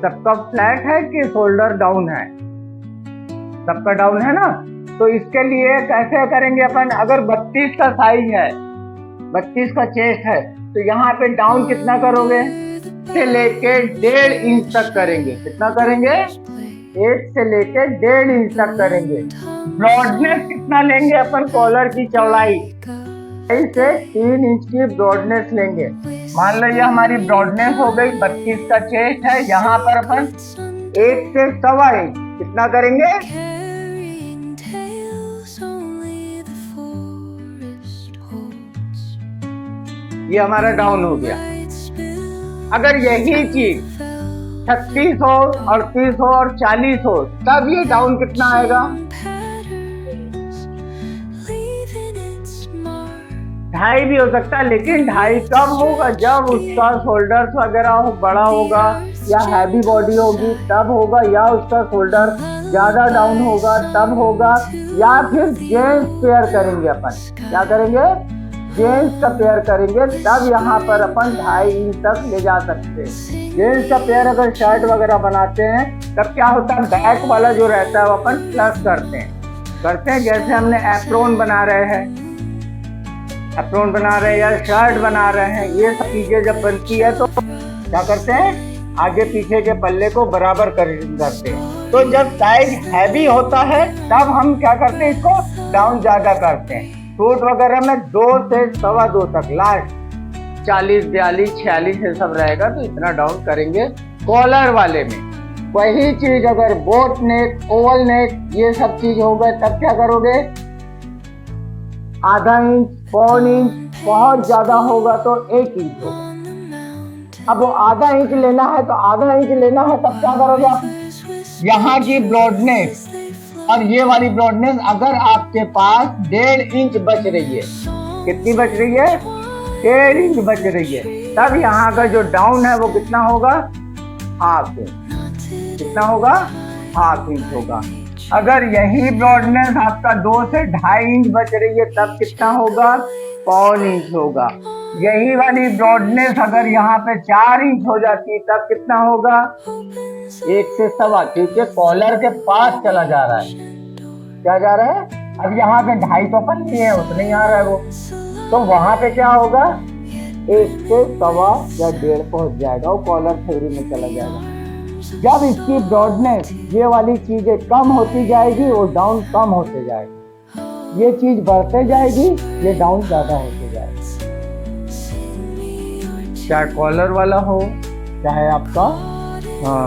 सबका फ्लैट है कि शोल्डर डाउन है? सबका डाउन है ना। तो इसके लिए कैसे करेंगे अपन? अगर 32 का साइज है, 32 का चेस्ट है, तो यहाँ पे डाउन कितना करोगे? से लेके 1.5 इंच तक करेंगे। कितना करेंगे? 1 से लेके 1.5 इंच तक करेंगे। ब्रॉडनेस कितना लेंगे अपन? कॉलर की चौड़ाई से 3 इंच की ब्रॉडनेस लेंगे। मान लो ये हमारी ब्रॉडनेस हो गई, 32 का चेस्ट है, यहाँ पर अपन 1 से 1.25 इंच कितना करेंगे? ये हमारा डाउन हो गया। अगर यही चीज 36 हो, 38 हो और 40 हो, तब ये डाउन कितना आएगा? 2.5 भी हो सकता है, लेकिन 2.5 कब होगा? जब उसका शोल्डर वगैरह बड़ा होगा या हैवी बॉडी होगी तब होगा, या उसका शोल्डर ज्यादा डाउन होगा तब होगा, या फिर जेंट्स पेयर करेंगे अपन। क्या करेंगे? जेंट्स का पेयर करेंगे, तब यहाँ पर अपन 2.5 इंच तक ले जा सकते हैं। जेंट्स का पेयर अगर शर्ट वगैरह बनाते हैं तब क्या होता है? बैक वाला जो रहता है वो अपन प्लस करते हैं। जैसे हमने एप्रोन बना रहे हैं, या शर्ट बना रहे हैं, ये सब चीजें जब बनती है तो क्या करते हैं? आगे पीछे के पल्ले को बराबर करते हैं। तो जब साइज हैवी होता है तब हम क्या करते हैं? इसको डाउन ज्यादा करते हैं। सूट वगैरह में 2 से 2.25 तक, लास्ट 40, 42, 46 ये सब रहेगा, तो इतना डाउन करेंगे। कॉलर वाले में वही चीज अगर बोट नेक, ओवल नेक ये सब चीज हो गए तब क्या करोगे? 0.5 इंच, 1.25 इंच, बहुत ज्यादा होगा तो 1 इंच होगा। अब वो 0.5 इंच लेना है तो 0.5 इंच लेना है, तब क्या करोगे आप? यहाँ की ब्रॉडनेस और ये वाली ब्रॉडनेस अगर आपके पास 1.5 इंच बच रही है, कितनी बच रही है? 1.5 इंच बच रही है, तब यहाँ का जो डाउन है वो कितना होगा? 1/2 इंच। कितना होगा? 1/2 इंच होगा। अगर यही ब्रॉडनेस आपका 2 से 2.5 इंच बच रही है तब कितना होगा? 1.25 इंच होगा। यही वाली ब्रॉडनेस अगर यहाँ पे 4 इंच हो जाती तब कितना होगा? 1 से 1.25, क्योंकि कॉलर के पास चला जा रहा है। क्या जा रहा है? अब यहाँ पे 2.5 तो अपन लिए है, उतने ही आ रहा है वो, तो वहां पे क्या होगा? 1 से 1.25 या 1.5 पहुंच जाएगा, वो कॉलर थ्योरी में चला जाएगा। जब इसकी ब्रॉडनेस ये वाली चीजें कम होती जाएगी, वो डाउन कम होते जाएगा। ये चीज बढ़ते जाएगी, ये डाउन ज्यादा होते जाएगा। चाहे कॉलर वाला हो, चाहे आपका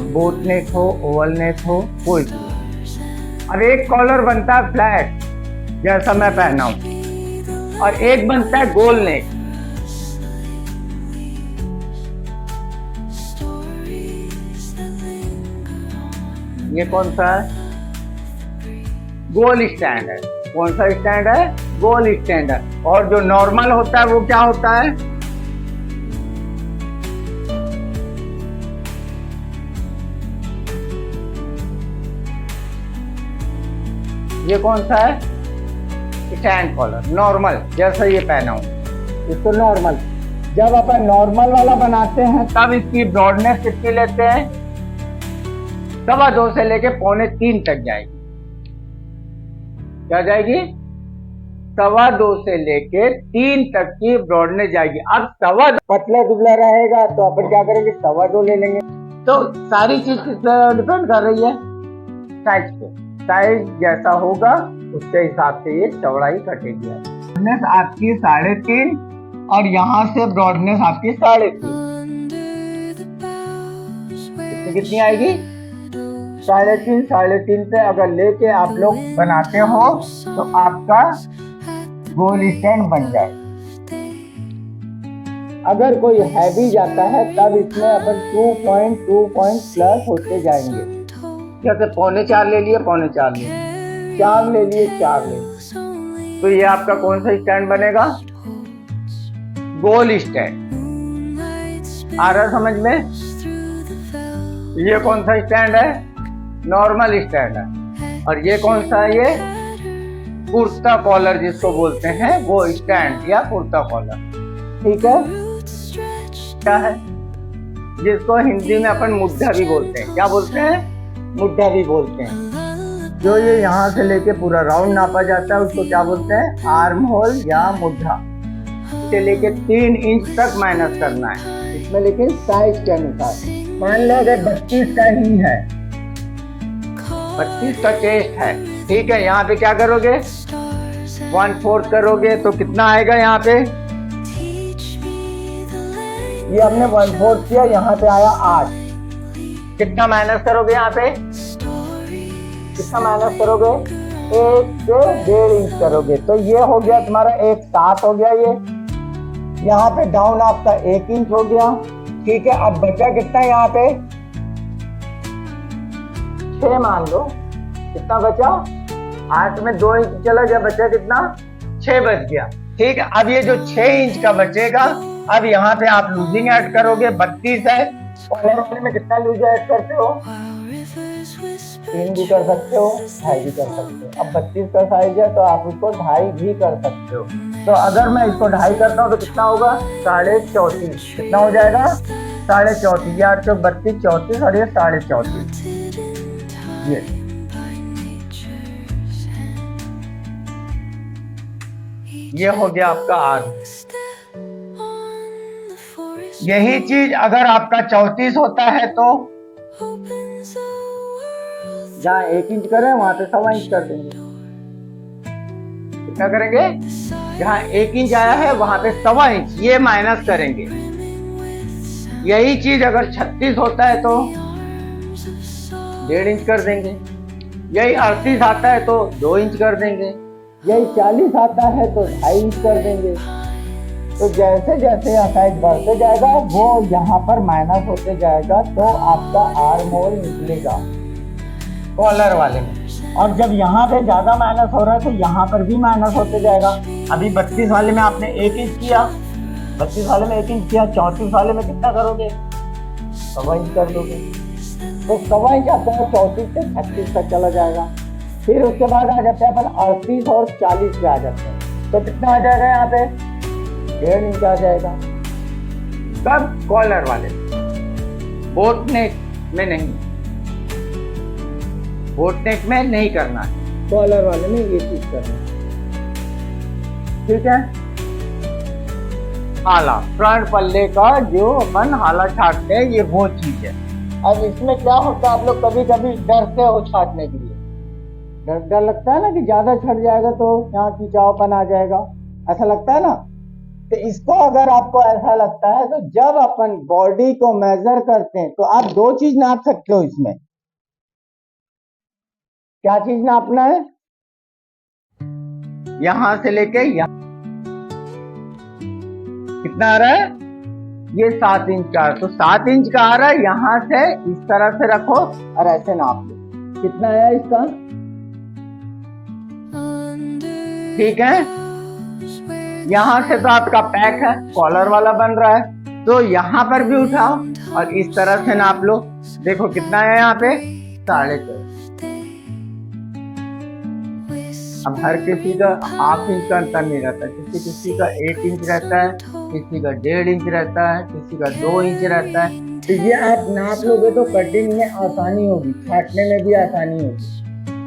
बोट नेक हो, ओवल नेक हो, कोई भी। अब एक कॉलर बनता है फ्लैट जैसा मैं पहना हूं, और एक बनता है गोल नेक। ये कौन सा है? गोल स्टैंड है। कौन सा स्टैंड है? गोल स्टैंड है। और जो नॉर्मल होता है वो क्या होता है? ये कौन सा है? स्टैंड कॉलर, नॉर्मल, जैसा ये पहना हूं इसको नॉर्मल। जब अपन नॉर्मल वाला बनाते हैं तब इसकी ब्रॉडनेस कितनी लेते हैं? 2.25 से लेके 2.25 तक जाएगी। क्या जाएगी? 2.25 से लेके 3 तक की ब्रॉडनेस जाएगी। अब 2.25 पतला दुबला रहेगा तो अपन क्या करेंगे? 2.25 ले लेंगे। तो सारी चीज किस पर डिपेंड कर रही है? साइज पे। साइज जैसा होगा उसके हिसाब से ये चौड़ाई कटेगी। ब्रॉडनेस आपकी 3.5 और यहाँ से ब्रॉडनेस आपकी 3.5। कितनी आएगी? 3.5 पे अगर लेके आप लोग बनाते हो तो आपका गोल स्टैंड बन जाए। अगर कोई हैवी जाता है तब इसमें अपन 2 पॉइंट प्लस होते जाएंगे। जैसे 4.25 ले लिए, 4.25 ले लिए, 4 ले लिए, 4 ले लिए, तो ये आपका कौन सा स्टैंड बनेगा? गोल स्टैंड। आ रहा समझ में? ये कौन सा स्टैंड है? नॉर्मल स्टैंड है। और ये कौन सा है? ये कुर्ता कॉलर जिसको बोलते हैं, वो स्टैंड या कुर्ता कॉलर। ठीक है? क्या है? जिसको हिंदी में अपन मुड्ढा भी बोलते हैं। क्या बोलते हैं? मुड्ढा भी बोलते हैं। जो ये यहाँ से लेके पूरा राउंड नापा जाता है उसको क्या बोलते हैं? आर्म होल या मुड्ढा। इसे लेके 3 इंच तक माइनस करना है इसमें, लेकिन साइज के अनुसार। मान लो अगर 32 का ही है, 32 का चेस्ट है, ठीक है। यहाँ पे क्या करोगे? 1/4 करोगे तो कितना आएगा यहाँ पे? ये हमने 1/4 किया, यहाँ पे आया 8। कितना माइनस करोगे यहाँ पे? कितना माइनस करोगे? 1 से 1.5 इंच करोगे तो ये हो गया तुम्हारा 1/7 हो गया। ये यहाँ पे डाउन आपका 1 इंच हो गया, ठीक है। अब बचा कितना यहाँ पे? 6 मान लो। कितना बचा? 8 में 2 इंच चला गया, बचा कितना? 6 बच गया, ठीक है। अब ये जो 6 इंच का बचेगा, अब यहाँ पे आप लूजिंग ऐड करोगे। 32 है, कॉलर वाले में कितना लूज ऐड करते हो? 3 भी कर सकते हो, 2.5 भी कर सकते हो। अब 32 का साइज है तो आप उसको 2.5 भी कर सकते हो। तो अगर मैं इसको 2.5 करता हूँ तो कितना होगा? 34.5। कितना हो जाएगा? 34.5। 8 चौक 32, 34 और ये 34.5। ये हो गया आपका आर्म। यही चीज अगर आपका 34 होता है तो जहाँ 1 इंच करें वहां पे 1.25 इंच कर देंगे। कितना करेंगे? जहाँ 1 इंच आया है वहां पे 1.25 इंच ये माइनस करेंगे। यही चीज अगर 36 होता है तो 1.5 इंच कर देंगे। यही 38 आता है तो 2 इंच कर देंगे। यही 40 आता है तो 2.5 इंच कर देंगे। तो जैसे जैसे साइज बढ़ते जाएगा वो यहाँ पर माइनस होते जाएगा, तो आपका आर्म होल निकलेगा कॉलर वाले में। और जब यहाँ पे ज्यादा माइनस हो रहा है तो यहाँ पर भी माइनस होते जाएगा। अभी 32 वाले में आपने 1 इंच किया, 32 वाले में 1 इंच किया, 34 वाले में कितना करोगे? 1.25 इंच कर दोगे। तो 1.25 इंच आपका 34 से 36 तक चला जाएगा। फिर उसके बाद आ जाते हैं अपन 38 और 40 पे आ जाते हैं। तो कितना आ जाएगा यहाँ पे? 1.5 इंच आ जाएगा। कब? कॉलर वाले। बोट नेक में नहीं, बोट नेक में नहीं करना है, कॉलर वाले में ये चीज करना है, ठीक है। हाला, फ्रंट पल्ले का जो अपन हाला छाटते हैं, ये वो चीज है। अब इसमें क्या होता है, आप लोग कभी कभी डरते हो छाटने के लिए, डर लगता है ना कि ज्यादा छट जाएगा तो यहाँ खिंचावपन आ जाएगा, ऐसा लगता है ना। तो इसको अगर आपको ऐसा लगता है तो जब अपन बॉडी को मेजर करते हैं तो आप 2 चीज नाप सकते हो इसमें। क्या चीज नापना है? यहां से लेके यहां कितना आ रहा है? ये 7 इंच का, तो 7 इंच का आ रहा है। यहां से इस तरह से रखो और ऐसे नाप लो, कितना आया इसका, ठीक है। यहां से तो आपका पैक है, कॉलर वाला बन रहा है, तो यहां पर भी उठाओ और इस तरह से नाप लो। देखो कितना है यहाँ पे? 14.5। अब हर किसी का 1/2 इंच का अंतर नहीं रहता, किसी का 1 इंच रहता है, किसी का 1.5 इंच रहता है, किसी का 2 इंच रहता है। तो ये आप नाप लोगे तो कटिंग में आसानी होगी, छाटने में भी आसानी होगी।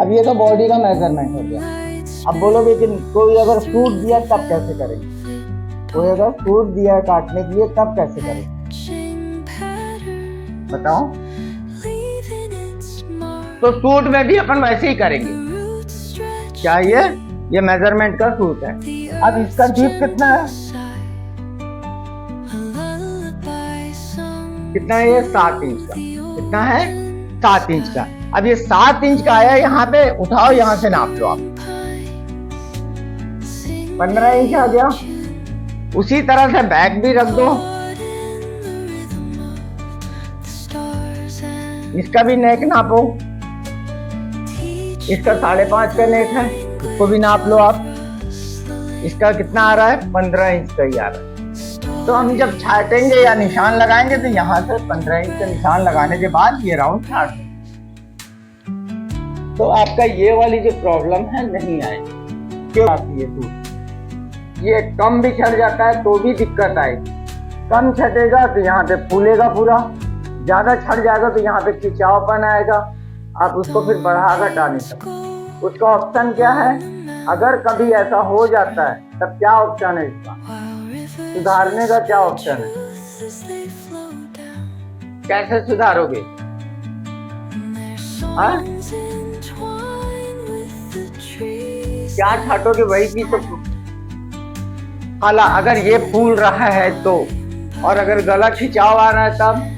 अब ये तो बॉडी का मेजरमेंट हो गया। अब बोलोगे कि कोई अगर सूट दिया तब कैसे करेंगे, कोई अगर सूट दिया काटने के लिए तब कैसे करेंगे, बताओ। तो सूट में भी अपन वैसे ही करेंगे। क्या ये मेजरमेंट का सूट है। अब इसका डीप कितना है? कितना है ये? 7 इंच का। कितना है? 7 इंच का। अब ये 7 इंच का आया, यहाँ पे उठाओ, यहाँ से नाप लो आप, 15 इंच आ गया। उसी तरह से बैक भी रख दो, इसका भी नेक नापो, इसका 5.5 का नेक है, इसको भी नाप लो आप। इसका कितना आ रहा है? 15 इंच का ही आ रहा है। तो हम जब छाटेंगे या निशान लगाएंगे तो यहाँ से 15 इंच का निशान लगाने के बाद ये राउंड छाट देंगे, तो आपका ये वाली जो प्रॉब्लम है नहीं आएगी। क्यों आती है? ये कम भी छट जाता है तो भी दिक्कत आएगी, कम छटेगा तो यहाँ पे फूलेगा पूरा, ज्यादा छट जाएगा तो यहाँ पे खिंचावपन आएगा, आप उसको फिर बढ़ा घटा नहीं सकते। उसका ऑप्शन क्या है? अगर कभी ऐसा हो जाता है तब क्या ऑप्शन है इसका? सुधारने का क्या ऑप्शन है? कैसे सुधारोगे? हाँ? क्या छाटोगे? वही चीज तो। हाला अगर ये फूल रहा है तो, और अगर गला खिंचाव आ रहा है तब,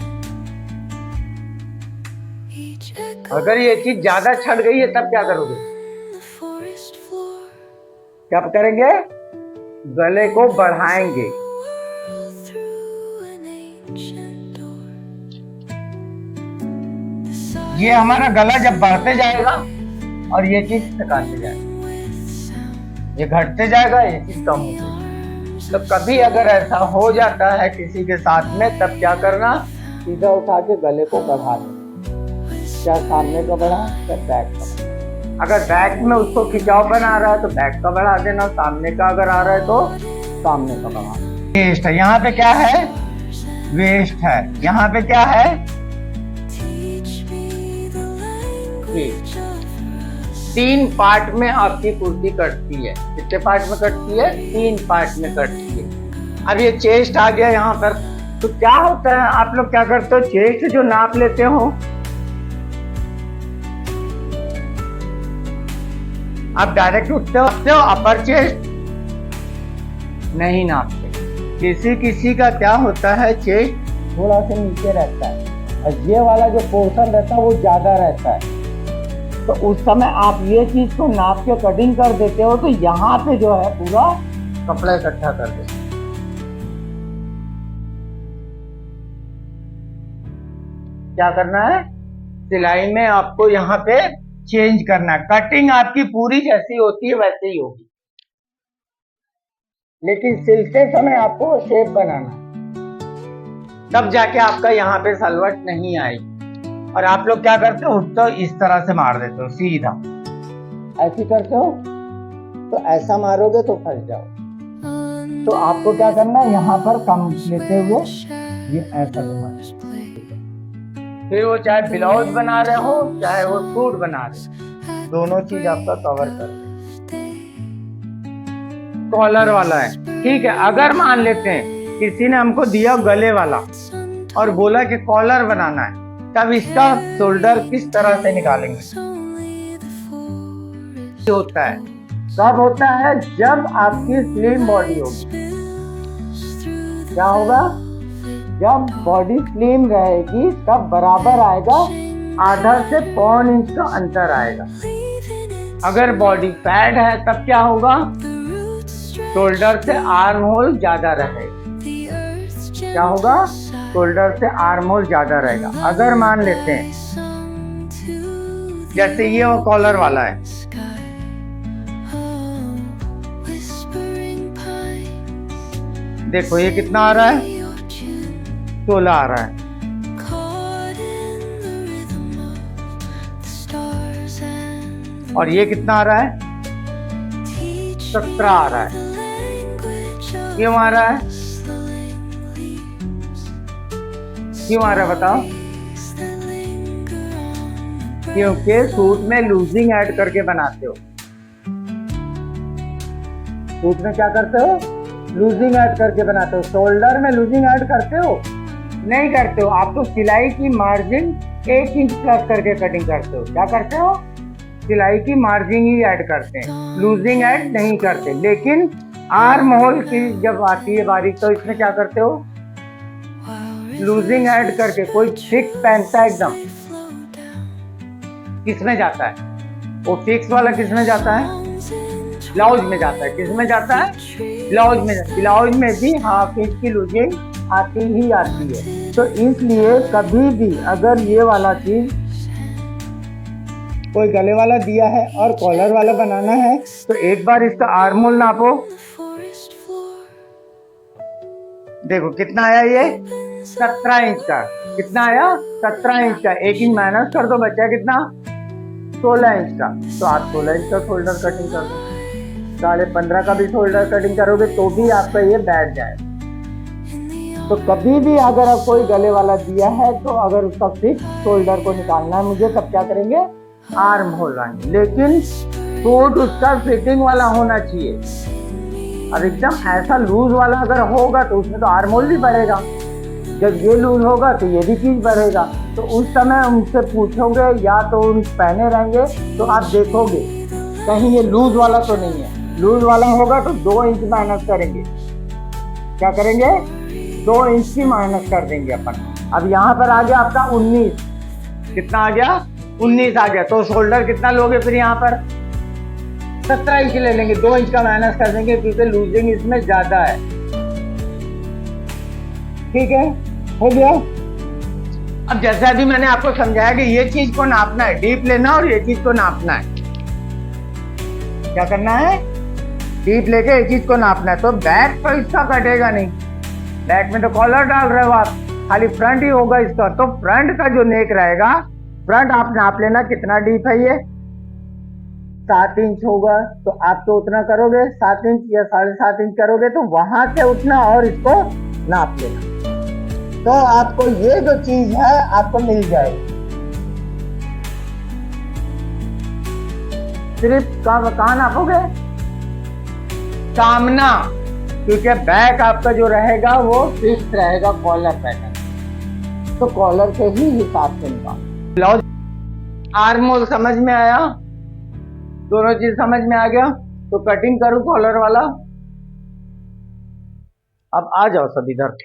अगर ये चीज ज्यादा छट गई है तब क्या करोगे? क्या करेंगे? गले को बढ़ाएंगे। ये हमारा गला जब बढ़ते जाएगा और ये चीज घटते जाएगा, ये घटते जाएगा, ये चीज कम हो जाएगी। तो कभी अगर ऐसा हो जाता है किसी के साथ में, तब क्या करना? सीधा उठा के गले को बढ़ा देना। क्या सामने का बढ़ा, क्या बैक का। अगर बैक में उसको खिंचाव बना रहा है तो बैक का बढ़ा देना, सामने का अगर आ रहा है तो सामने का बढ़ा देना। वेस्ट है, यहाँ पे क्या है? वेस्ट है। यहाँ पे क्या है? तीन पार्ट में आपकी कुर्ती कटती है। कितने पार्ट में कटती है? 3 पार्ट में कटती है। अब ये चेस्ट आ गया यहाँ पर, तो क्या होता है? आप लोग क्या करते हो? चेस्ट जो नाप लेते हो, आप डायरेक्ट उठते हो अपर चेस्ट नहीं नापते। किसी का क्या होता है, चेस्ट थोड़ा सा नीचे रहता है और ये वाला जो पोर्शन रहता है वो ज्यादा रहता है। तो उस समय आप ये चीज को नाप के कटिंग कर देते हो तो यहाँ पे जो है पूरा कपड़ा इकट्ठा कर देते हो। क्या करना है? सिलाई में आपको यहाँ पे चेंज करना है। कटिंग आपकी पूरी जैसी होती है वैसे ही होगी, लेकिन सिलते समय आपको शेप बनाना, तब जाके आपका यहाँ पे सलवट नहीं आएगी। और आप लोग क्या करते हो? उठते हो इस तरह से मार देते हो सीधा, ऐसे करते हो, तो ऐसा मारोगे तो फंस जाओ। तो आपको क्या करना है? यहाँ पर कम लेते हुए ये ऐसा घुमाना। फिर वो चाहे ब्लाउज बना रहे हो चाहे वो सूट बना रहे हो, दोनों चीज आपका कवर कर दे। कॉलर वाला है, ठीक है। अगर मान लेते हैं किसी ने हमको दिया गले वाला और बोला कि कॉलर बनाना है, तब इसका शोल्डर किस तरह से निकालेंगे? होता है कब होता है? जब आपकी स्लिम बॉडी होगी। क्या होगा? जब बॉडी स्लिम रहेगी तब बराबर आएगा, आधा से 1.25 इंच का अंतर आएगा। अगर बॉडी फैट है तब क्या होगा? शोल्डर से आर्म होल ज्यादा रहेगा। क्या होगा? शोल्डर से आर्म होल ज्यादा रहेगा। अगर मान लेते हैं जैसे ये वो कॉलर वाला है, देखो ये कितना आ रहा है? 16 आ रहा है। और ये कितना आ रहा है? 17 आ रहा है। क्यों आ रहा है? क्यों आ रहा है बताओ? क्योंकि सूट में लूजिंग ऐड करके बनाते हो। सूट में क्या करते हो? लूजिंग ऐड करके बनाते हो। शोल्डर में लूजिंग ऐड करते हो? नहीं करते हो। आप तो सिलाई की मार्जिन 1 इंच प्लस करके कटिंग करते हो। क्या करते हो? सिलाई की मार्जिन ही ऐड करते हैं, लूजिंग ऐड नहीं करते। लेकिन आर्म होल की जब आती है बारी, तो इसमें क्या करते हो? लूजिंग ऐड करके। कोई फिक्स पहनता है एकदम, किसमें जाता है? वो फिक्स वाला किसमें जाता है? ब्लाउज में जाता है। किसमें जाता है? ब्लाउज में। ब्लाउज में भी हाफ इंच की लूजिंग आती ही आती है। तो इसलिए कभी भी अगर ये वाला चीज कोई गले वाला दिया है और कॉलर वाला बनाना है, तो एक बार इसका आर्म होल नापो। देखो कितना आया ये? 17 इंच का। कितना आया? 17 इंच का। 1 इंच माइनस कर दो, बचा कितना? 16 इंच का। तो आप 16 इंच का शोल्डर कटिंग कर दो। 15.5 का भी शोल्डर कटिंग करोगे तो भी आपका ये बैठ जाए। तो कभी भी अगर आप कोई गले वाला दिया है तो अगर उसका फिक्स शोल्डर को निकालना है मुझे, तब क्या करेंगे, आर्म होल लाएंगे। लेकिन सूट उसका फिटिंग वाला होना चाहिए। अब एकदम ऐसा लूज वाला अगर होगा तो उसमें तो आर्म होल भी बढ़ेगा, जब ये लूज होगा तो ये भी चीज बढ़ेगा। तो उस समय उनसे पूछोगे या तो उन पहने रहेंगे तो आप देखोगे कहीं ये लूज वाला तो नहीं है। लूज वाला होगा तो 2 इंच माइनस करेंगे, क्या करेंगे, 2 इंच की माइनस कर देंगे अपन। अब यहाँ पर आ गया आपका 19, कितना आ गया, 19 आ गया। तो शोल्डर कितना लोगे फिर यहाँ पर, 17 इंच ले लेंगे, 2 इंच का माइनस कर देंगे क्योंकि लूजिंग इसमें ज्यादा है। ठीक है, हो गया। अब जैसा अभी मैंने आपको समझाया कि ये चीज को नापना है, डीप लेना और ये चीज को नापना है। क्या करना है, डीप लेके ये चीज को नापना है। तो बैक तो इसका कटेगा नहीं, बैक में तो कॉलर डाल रहे हो आप, खाली फ्रंट ही होगा इसका। तो फ्रंट का जो नेक रहेगा, फ्रंट आप नाप लेना कितना डीप है ये, 7 इंच होगा। तो आप तो उतना करोगे 7 इंच या 7.5 इंच करोगे, तो वहां से उतना और इसको नाप लेना। तो आपको ये जो चीज है आपको मिल जाएगी। सिर्फ कहाँ नापोगे, सामना, क्योंकि बैक आपका जो रहेगा वो फिक्स रहेगा कॉलर पैटर्न, तो कॉलर के ही हिसाब से निकाल। ब्लाउज आर्म होल समझ में आया, दोनों चीज समझ में आ गया। तो कटिंग करूं कॉलर वाला। अब आ जाओ सब इधर।